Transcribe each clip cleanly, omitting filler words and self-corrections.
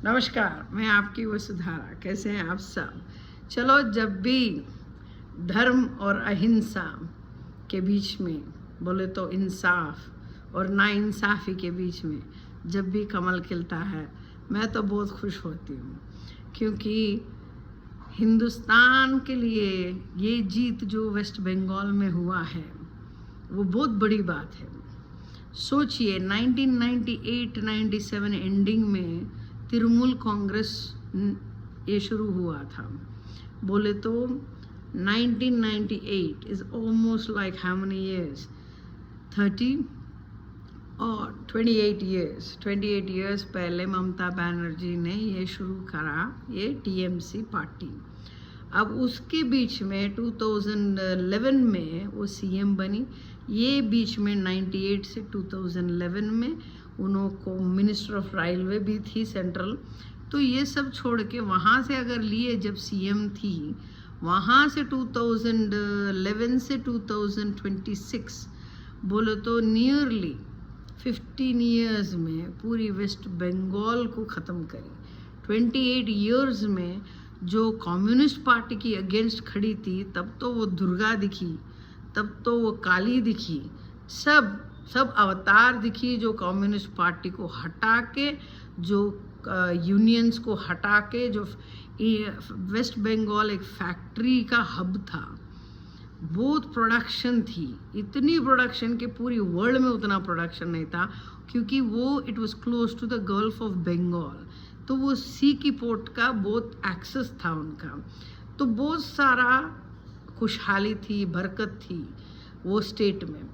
नमस्कार, मैं आपकी वसुधारा। कैसे हैं आप सब? चलो, जब भी धर्म और अहिंसा के बीच में बोले तो इंसाफ और नाइंसाफ़ी के बीच में जब भी कमल खिलता है, मैं तो बहुत खुश होती हूँ, क्योंकि हिंदुस्तान के लिए ये जीत जो वेस्ट बंगाल में हुआ है वो बहुत बड़ी बात है। सोचिए, 1998-97 एंडिंग में तृणमूल कांग्रेस ये शुरू हुआ था। बोले तो 1998 is almost like how many years, 30 और 28 इयर्स पहले ममता बनर्जी ने ये शुरू करा, ये टीएमसी पार्टी। अब उसके बीच में 2011 में वो सीएम बनी। ये बीच में 98 से 2011 में उनको मिनिस्टर ऑफ रेलवे भी थी सेंट्रल। तो ये सब छोड़ के वहाँ से अगर लिए, जब सीएम थी, वहाँ से 2011 से 2026 बोले तो नियरली 15 इयर्स में पूरी वेस्ट बंगाल को ख़त्म करी। 28 इयर्स में जो कम्युनिस्ट पार्टी की अगेंस्ट खड़ी थी, तब तो वो दुर्गा दिखी, तब तो वो काली दिखी, सब अवतार दिखी, जो कम्युनिस्ट पार्टी को हटा के, जो यूनियंस को हटा के, जो वेस्ट बंगाल एक फैक्ट्री का हब था, बहुत प्रोडक्शन थी, इतनी प्रोडक्शन के पूरी वर्ल्ड में उतना प्रोडक्शन नहीं था, क्योंकि वो it was close to the gulf of Bengal. तो वो सी की पोर्ट का बहुत एक्सेस था उनका, तो बहुत सारा खुशहाली थी, बरकत थी वो स्टेट में।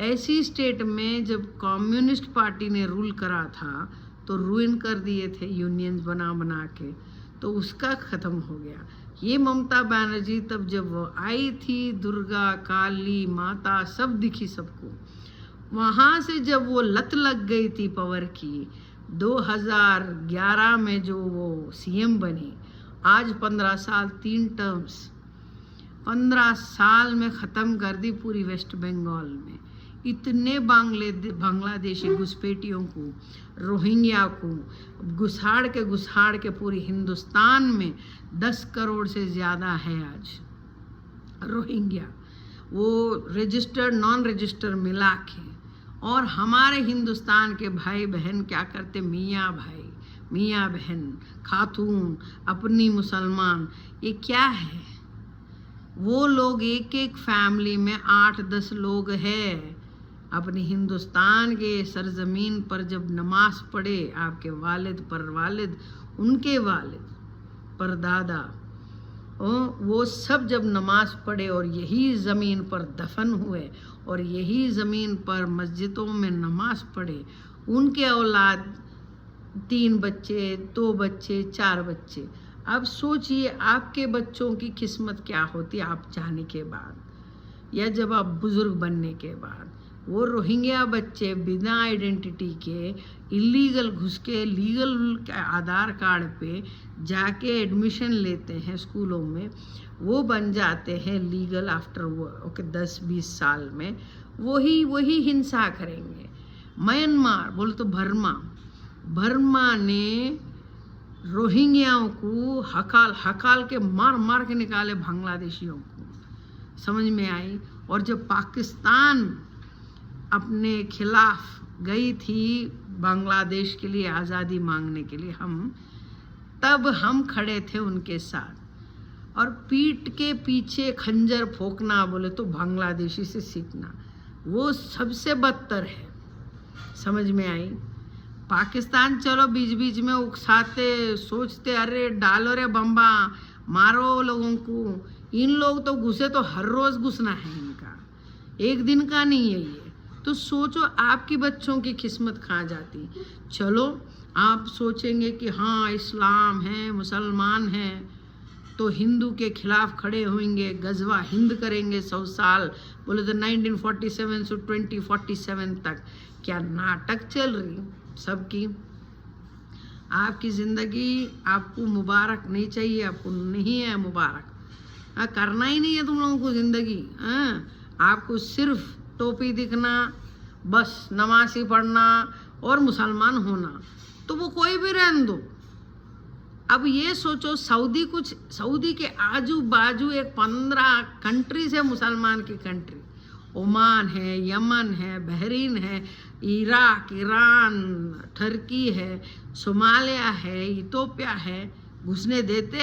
ऐसी स्टेट में जब कम्युनिस्ट पार्टी ने रूल करा था तो रूइन कर दिए थे यूनियंस बना के, तो उसका ख़त्म हो गया। ये ममता बनर्जी तब जब वो आई थी, दुर्गा, काली माता सब दिखी सबको। वहाँ से जब वो लत लग गई थी पावर की, 2011 में जो वो सीएम बनी, आज 15 साल, 3 टर्म्स, 15 साल में ख़त्म कर दी पूरी वेस्ट बंगाल में। इतने बांग्लादेशी घुसपैठियों को, रोहिंग्या को घुसाड़ के पूरी हिंदुस्तान में 10 करोड़ से ज़्यादा है आज रोहिंग्या, वो रजिस्टर्ड नॉन रजिस्टर्ड मिला के। और हमारे हिंदुस्तान के भाई बहन क्या करते, मियाँ भाई, मियाँ बहन, खातून, अपनी मुसलमान, ये क्या है? वो लोग एक एक फैमिली में 8-10 लोग हैं। अपनी हिंदुस्तान के सरजमीन पर जब नमाज पढ़े, आपके वालिद पर वालिद, उनके वालिद पर दादा, वो सब जब नमाज पढ़े और यही ज़मीन पर दफन हुए और यही ज़मीन पर मस्जिदों में नमाज पढ़े, उनके औलाद 3 बच्चे, 2 बच्चे, 4 बच्चे। अब सोचिए आपके बच्चों की किस्मत क्या होती आप जाने के बाद, या जब आप बुज़ुर्ग बनने के बाद। वो रोहिंग्या बच्चे बिना आइडेंटिटी के इलीगल घुस के लीगल आधार कार्ड पे जाके एडमिशन लेते हैं स्कूलों में, वो बन जाते हैं लीगल आफ्टर ओके 10-20 साल में वही हिंसा करेंगे। म्यांमार बोले तो बर्मा ने रोहिंग्याओं को हकाल के मार के निकाले बांग्लादेशियों को, समझ में आई। और जब पाकिस्तान अपने खिलाफ गई थी बांग्लादेश के लिए आज़ादी मांगने के लिए, तब हम खड़े थे उनके साथ। और पीठ के पीछे खंजर फोकना बोले तो बांग्लादेशी से सीखना, वो सबसे बदतर है, समझ में आई। पाकिस्तान चलो बीच बीच में उकसाते, सोचते अरे डालो रे बम्बा, मारो लोगों को। इन लोग तो घुसे तो हर रोज़ घुसना है इनका, एक दिन का नहीं है ये। तो सोचो आपकी बच्चों की किस्मत कहाँ जाती। चलो आप सोचेंगे कि हाँ इस्लाम है, मुसलमान हैं, तो हिंदू के खिलाफ खड़े होंगे, गजवा हिंद करेंगे 100 साल, बोले तो 1947 से 2047 तक। क्या नाटक चल रही सबकी। आपकी ज़िंदगी आपको मुबारक नहीं चाहिए, आपको नहीं है मुबारक, करना ही नहीं है तुम लोगों को ज़िंदगी। आपको सिर्फ टोपी दिखना, बस नमाज़ी पढ़ना और मुसलमान होना, तो वो कोई भी रहने दो, अब ये सोचो, सऊदी के आजू बाजू एक 15 कंट्रीज है मुसलमान की कंट्री। ओमान है, यमन है, बहरीन है, इराक, ईरान, टर्की है, सोमालिया है, इथोपिया है। घुसने देते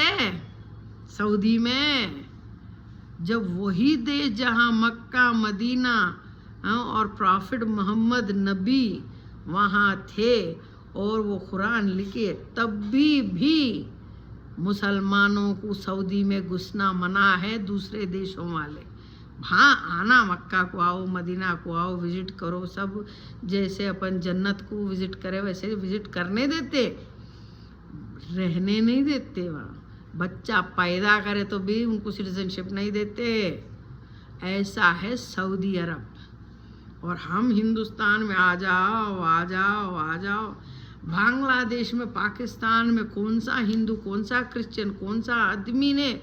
सऊदी में? जब वही देश जहाँ मक्का, मदीना और प्रॉफिट मोहम्मद नबी वहाँ थे और वो कुरान लिखे, तब भी मुसलमानों को सऊदी में घुसना मना है। दूसरे देशों वाले हाँ आना, मक्का को आओ, मदीना को आओ, विजिट करो, सब जैसे अपन जन्नत को विजिट करे वैसे विजिट करने देते, रहने नहीं देते। वहाँ बच्चा पैदा करे तो भी उनको सिटीजनशिप नहीं देते। ऐसा है सऊदी अरब। और हम हिंदुस्तान में आ जाओ आ जाओ आ जाओ। बांग्लादेश में, पाकिस्तान में कौन सा हिंदू, कौन सा क्रिश्चियन, कौन सा आदमी ने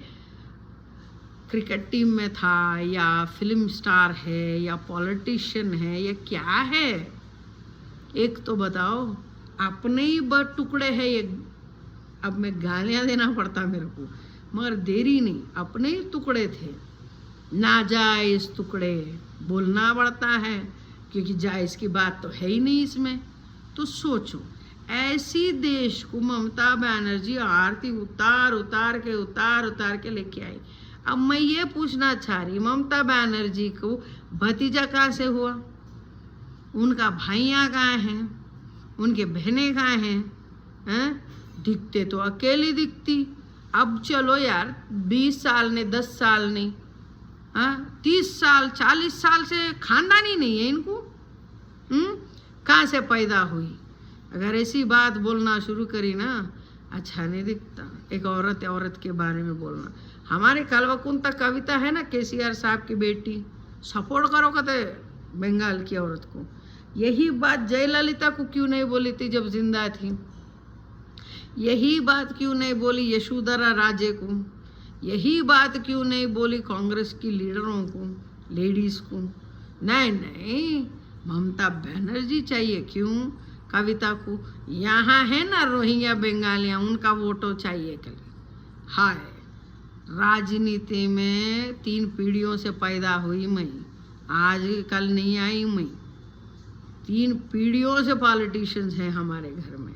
क्रिकेट टीम में था, या फिल्म स्टार है, या पॉलिटिशियन है, या क्या है? एक तो बताओ, अपने ही बड़ टुकड़े हैं ये। अब मैं गालियाँ देना पड़ता मेरे को, मगर देरी नहीं, अपने ही टुकड़े थे। नाजायज़ टुकड़े बोलना पड़ता है, क्योंकि जायज़ की बात तो है ही नहीं इसमें। तो सोचो, ऐसी देश को ममता बनर्जी आरती उतार के लेके आई। अब मैं ये पूछना चाह रही, ममता बनर्जी को भतीजा कहाँ से हुआ? उनका भाइयाँ कहाँ हैं? उनके बहनें कहाँ हैं? दिखते तो अकेली दिखती। अब चलो यार, 20 साल ने, 10 साल नहीं, 30 साल 40 साल से खानदान ही नहीं है इनको। कहाँ से पैदा हुई? अगर ऐसी बात बोलना शुरू करी ना, अच्छा नहीं दिखता। एक औरत के बारे में बोलना। हमारे कलवकुंता कविता है ना, केसीआर साहब की बेटी, सपोर्ट करो कहते बंगाल की औरत को। यही बात जयललिता को क्यों नहीं बोली थी जब जिंदा थी? यही बात क्यों नहीं बोली यशोधरा राजे को? यही बात क्यों नहीं बोली कांग्रेस की लीडरों को, लेडीज को? नहीं, ममता बनर्जी चाहिए। क्यों? कविता को यहाँ है ना रोहिंग्या बंगालियाँ, उनका वोटो चाहिए कल। हाय, राजनीति में 3 पीढ़ियों से पैदा हुई मैं, आज कल नहीं आई मैं। 3 पीढ़ियों से पॉलिटिशियंस हैं हमारे घर में।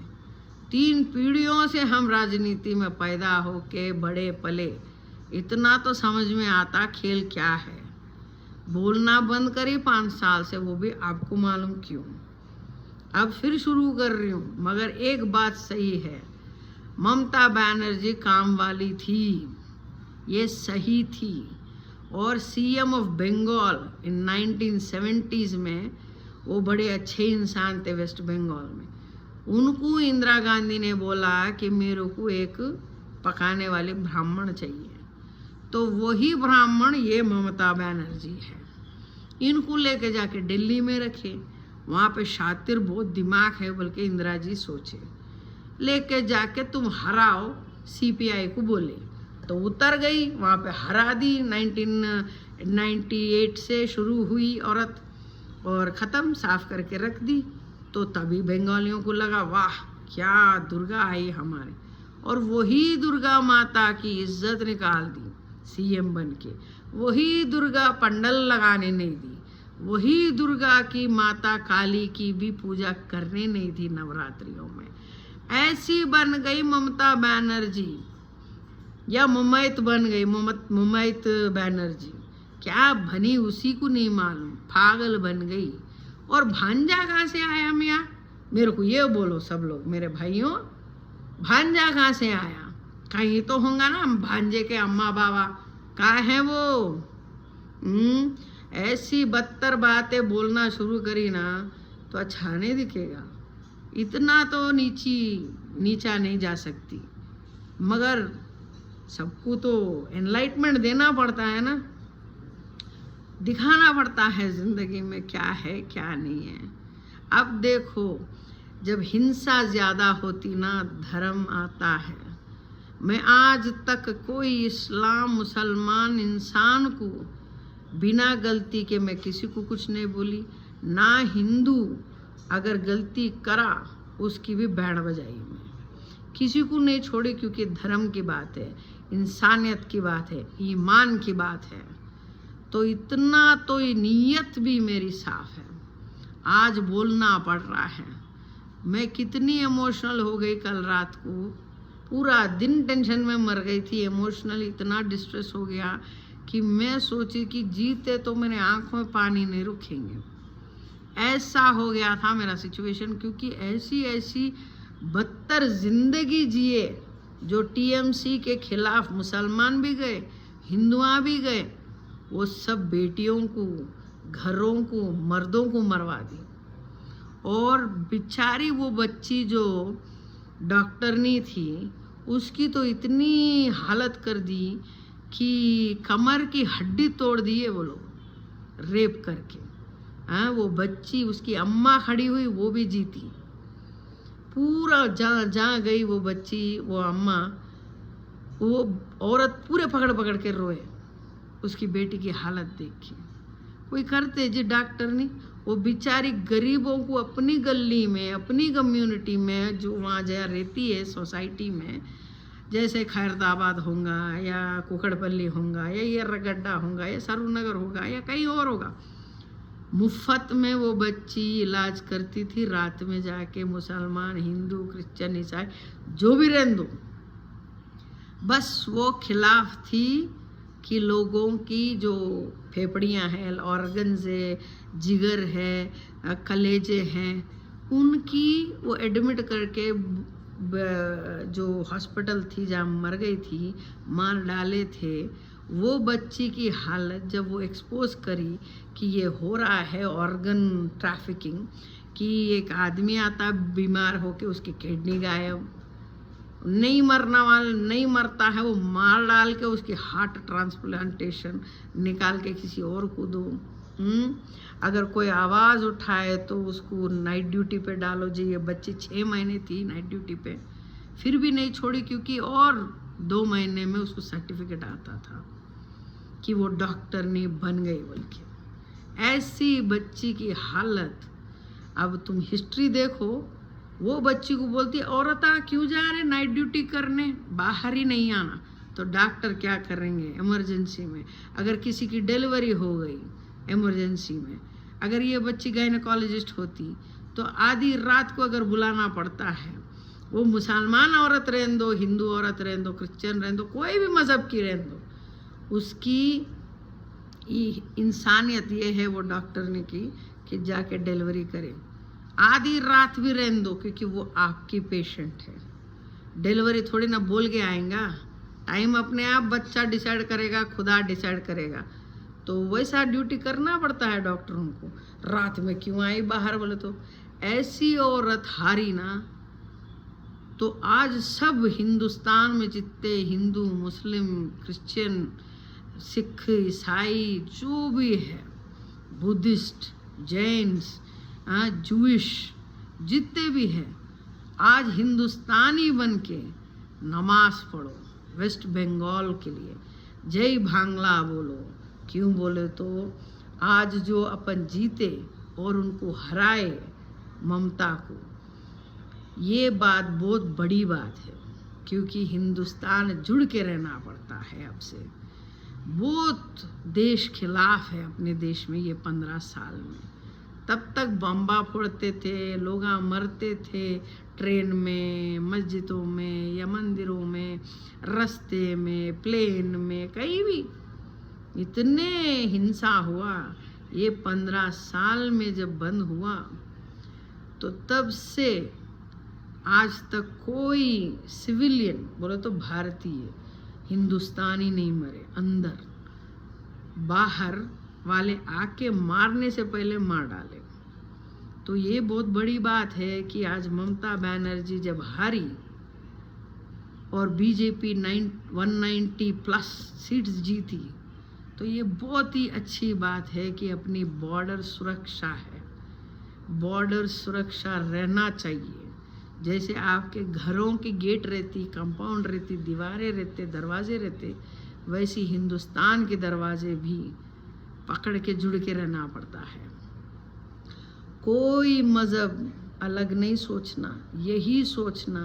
3 पीढ़ियों से हम राजनीति में पैदा होके बड़े पले। इतना तो समझ में आता खेल क्या है। बोलना बंद करी 5 साल से, वो भी आपको मालूम क्यों। अब फिर शुरू कर रही हूँ, मगर एक बात सही है, ममता बनर्जी काम वाली थी, ये सही थी। और CM of Bengal in 1970s में वो बड़े अच्छे इंसान थे वेस्ट बंगाल में। उनको इंदिरा गांधी ने बोला कि मेरे को एक पकाने वाले ब्राह्मण चाहिए, तो वही ब्राह्मण ये ममता बनर्जी है। इनको लेके जाके दिल्ली में रखे, वहाँ पे शातिर बहुत दिमाग है, बल्कि इंदिरा जी सोचे, लेके जाके तुम हराओ सीपीआई को बोले, तो उतर गई, वहाँ पे हरा दी। 1998 से शुरू हुई औरत और ख़त्म, साफ करके रख दी। तो तभी बंगालियों को लगा वाह क्या दुर्गा आई हमारे, और वही दुर्गा माता की इज्जत निकाल दी सीएम बन के। वही दुर्गा पंडल लगाने नहीं दी, वही दुर्गा की माता काली की भी पूजा करने नहीं दी नवरात्रियों में। ऐसी बन गई ममता बनर्जी, या ममैत बन गई, ममैत बनर्जी। क्या बनी उसी को नहीं मालूम, पागल बन गई। और भांजा कहाँ से आया मियाँ? मेरे को ये बोलो सब लोग, मेरे भाइयों, भांजा कहाँ से आया? कहीं तो होगा ना भांजे के अम्मा बाबा, कहाँ है वो? ऐसी बदतर बातें बोलना शुरू करी ना तो अच्छा नहीं दिखेगा। इतना तो नीचा नहीं जा सकती, मगर सबको तो एनलाइटमेंट देना पड़ता है ना, दिखाना पड़ता है ज़िंदगी में क्या है क्या नहीं है। अब देखो, जब हिंसा ज़्यादा होती ना, धर्म आता है। मैं आज तक कोई इस्लाम मुसलमान इंसान को बिना गलती के मैं किसी को कुछ नहीं बोली, ना हिंदू अगर गलती करा उसकी भी बैंड बजाई मैं। किसी को नहीं छोड़े, क्योंकि धर्म की बात है, इंसानियत की बात है, ईमान की बात है। तो इतना तो ये नीयत भी मेरी साफ है। आज बोलना पड़ रहा है। मैं कितनी इमोशनल हो गई कल रात को, पूरा दिन टेंशन में मर गई थी, इमोशनली इतना डिस्ट्रेस हो गया कि मैं सोची कि जीते तो मेरे आंखों में पानी नहीं रुकेंगे। ऐसा हो गया था मेरा सिचुएशन, क्योंकि ऐसी ऐसी बदतर जिंदगी जिए जो टीएमसी के खिलाफ मुसलमान भी गए, हिंदुआ भी गए, वो सब बेटियों को, घरों को, मर्दों को मरवा दी। और बेचारी वो बच्ची जो डॉक्टरनी थी, उसकी तो इतनी हालत कर दी कि कमर की हड्डी तोड़ दी है वो लोग रेप करके। हाँ, वो बच्ची, उसकी अम्मा खड़ी हुई, वो भी जीती। पूरा जहाँ गई वो बच्ची, वो अम्मा, वो औरत पूरे पकड़ पकड़ के रोए उसकी बेटी की हालत देख के। कोई करते जी डॉक्टर नहीं, वो बेचारी गरीबों को अपनी गली में, अपनी कम्युनिटी में, जो वहाँ जहाँ रहती है सोसाइटी में, जैसे खैरदाबाद होगा या कुकड़पल्ली होगा या यर्रगड्डा होगा या सरूनगर होगा या कहीं और होगा, मुफ्त में वो बच्ची इलाज करती थी। रात में जाके मुसलमान, हिंदू, क्रिश्चियन, ईसाई जो भी रहने दो, बस वो खिलाफ थी कि लोगों की जो फेफड़ियाँ हैं, ऑर्गन्स है, जिगर है, कलेजे हैं, उनकी वो एडमिट करके जो हॉस्पिटल थी जहाँ मर गई थी, मार डाले थे। वो बच्ची की हालत जब वो एक्सपोज करी कि ये हो रहा है ऑर्गन ट्रैफिकिंग, कि एक आदमी आता बीमार होके उसकी किडनी गायब, नहीं मरता है, वो मार डाल के उसकी हार्ट ट्रांसप्लांटेशन निकाल के किसी और को दो। अगर कोई आवाज़ उठाए तो उसको नाइट ड्यूटी पे डालो जी। ये बच्ची 6 महीने थी नाइट ड्यूटी पे, फिर भी नहीं छोड़ी, क्योंकि और 2 महीने में उसको सर्टिफिकेट आता था कि वो डॉक्टर नहीं बन गई। बल्कि ऐसी बच्ची की हालत, अब तुम हिस्ट्री देखो, वो बच्ची को बोलती है औरता क्यों जा रहे नाइट ड्यूटी करने, बाहर ही नहीं आना। तो डॉक्टर क्या करेंगे इमरजेंसी में? अगर किसी की डिलीवरी हो गई इमरजेंसी में, अगर ये बच्ची गायनेकोलॉजिस्ट होती तो आधी रात को अगर बुलाना पड़ता है, वो मुसलमान औरत रहने दो, हिंदू औरत रहने दो, क्रिश्चियन रहने दो, कोई भी मज़हब की रहने दो, उसकी इंसानियत ये है वो डॉक्टर ने की कि जाके डिलीवरी करे। आधी रात भी रहने दो, क्योंकि वो आपकी पेशेंट है। डिलीवरी थोड़ी ना बोल के आएगा, टाइम अपने आप बच्चा डिसाइड करेगा, खुदा डिसाइड करेगा। तो वैसा ड्यूटी करना पड़ता है डॉक्टरों को। रात में क्यों आई बाहर, बोले तो ऐसी औरत हारी ना। तो आज सब हिंदुस्तान में जितने हिंदू, मुस्लिम, क्रिश्चियन, सिख, ईसाई जो भी है, बुद्धिस्ट, जैन्स, जूइश, जितने भी हैं, आज हिंदुस्तानी बन के नमाज पढ़ो वेस्ट बंगाल के लिए, जय बांग्ला बोलो। क्यों बोले तो आज जो अपन जीते और उनको हराए ममता को, ये बात बहुत बड़ी बात है, क्योंकि हिंदुस्तान जुड़ के रहना पड़ता है। अब से बहुत देश खिलाफ है अपने देश में ये 15 साल में। तब तक बम्बा फोड़ते थे, लोग मरते थे ट्रेन में, मस्जिदों में या मंदिरों में, रास्ते में, प्लेन में, कहीं भी इतने हिंसा हुआ। ये 15 साल में जब बंद हुआ तो तब से आज तक कोई सिविलियन बोले तो भारतीय, हिंदुस्तानी नहीं मरे। अंदर बाहर वाले आके मारने से पहले मार डाले। तो ये बहुत बड़ी बात है कि आज ममता बनर्जी जब हारी और बीजेपी 190 प्लस सीट्स जीती, तो ये बहुत ही अच्छी बात है कि अपनी बॉर्डर सुरक्षा है। बॉर्डर सुरक्षा रहना चाहिए। जैसे आपके घरों की गेट रहती, कंपाउंड रहती, दीवारें रहते, दरवाजे रहते, वैसी हिंदुस्तान के दरवाजे भी पकड़ के जुड़ के रहना पड़ता है। कोई मज़हब अलग नहीं सोचना, यही सोचना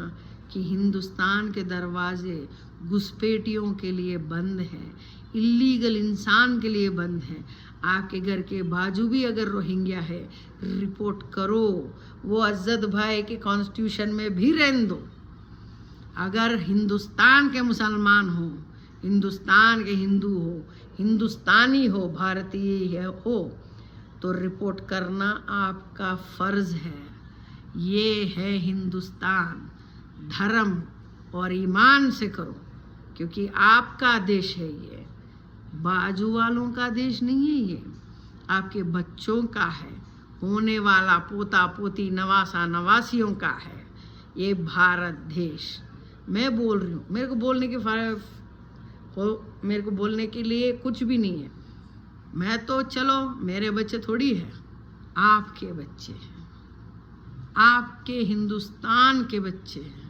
कि कि हिंदुस्तान के दरवाजे घुसपैठियों के लिए बंद हैं, इलीगल इंसान के लिए बंद हैं। आपके घर के बाजू भी अगर रोहिंग्या है, रिपोर्ट करो, वो अज़द भाई के कॉन्स्टिट्यूशन में भी रहने दो। अगर हिंदुस्तान के मुसलमान हो, हिंदुस्तान के हिंदू हो, हिंदुस्तानी हो, भारतीय हो, तो रिपोर्ट करना आपका फ़र्ज़ है। ये है हिंदुस्तान, धर्म और ईमान से करो, क्योंकि आपका देश है, ये बाजू वालों का देश नहीं है, ये आपके बच्चों का है, होने वाला पोता पोती नवासा नवासियों का है ये भारत देश। मैं बोल रही हूँ, मेरे को बोलने के लिए कुछ भी नहीं है। मैं तो चलो मेरे बच्चे थोड़ी है, आपके बच्चे हैं, आपके हिंदुस्तान के बच्चे हैं।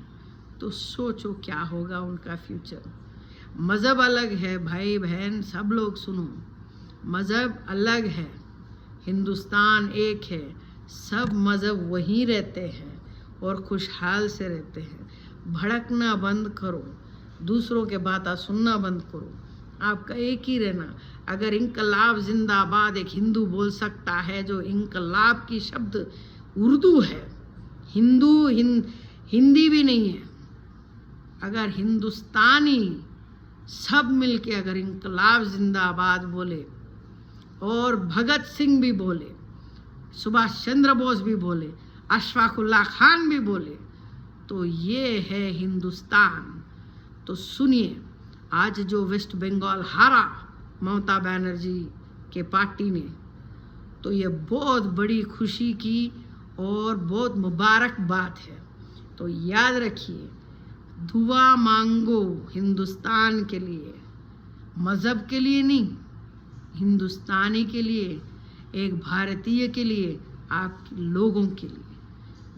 तो सोचो क्या होगा उनका फ्यूचर। मज़हब अलग है, भाई बहन सब लोग सुनो, मज़हब अलग है, हिंदुस्तान एक है, सब मज़हब वहीं रहते हैं और खुशहाल से रहते हैं। भड़कना बंद करो, दूसरों के बातें सुनना बंद करो, आपका एक ही रहना। अगर इनकलाब जिंदाबाद एक हिंदू बोल सकता है, जो इनकलाब की शब्द उर्दू है, हिंदी भी नहीं है। अगर हिंदुस्तानी सब मिलके अगर इनकलाब जिंदाबाद बोले और भगत सिंह भी बोले, सुभाष चंद्र बोस भी बोले, अशफाकुल्ला खान भी बोले, तो ये है हिंदुस्तान। तो सुनिए, आज जो वेस्ट बंगाल हारा ममता बनर्जी के पार्टी ने, तो ये बहुत बड़ी खुशी की और बहुत मुबारक बात है। तो याद रखिए, दुआ मांगो हिंदुस्तान के लिए, मज़हब के लिए नहीं, हिंदुस्तानी के लिए, एक भारतीय के लिए, आप लोगों के लिए।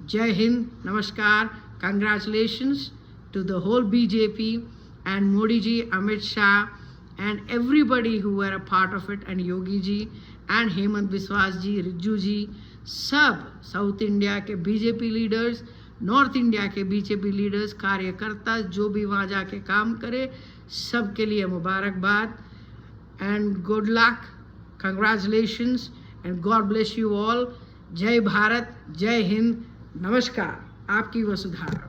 जय हिंद, नमस्कार, congratulations to the whole BJP and Modi ji, Amit Shah and everybody who were a part of it, and Yogi ji and Hemant Biswas ji, Riju ji, सब साउथ इंडिया के बीजेपी लीडर्स, नॉर्थ इंडिया के BJP leaders, कार्यकर्ता जो भी वहाँ जाके काम करे, सब के लिए मुबारकबाद and good luck, congratulations and God bless you all. जय भारत, जय हिंद, नमस्कार, आपकी वसुधारा।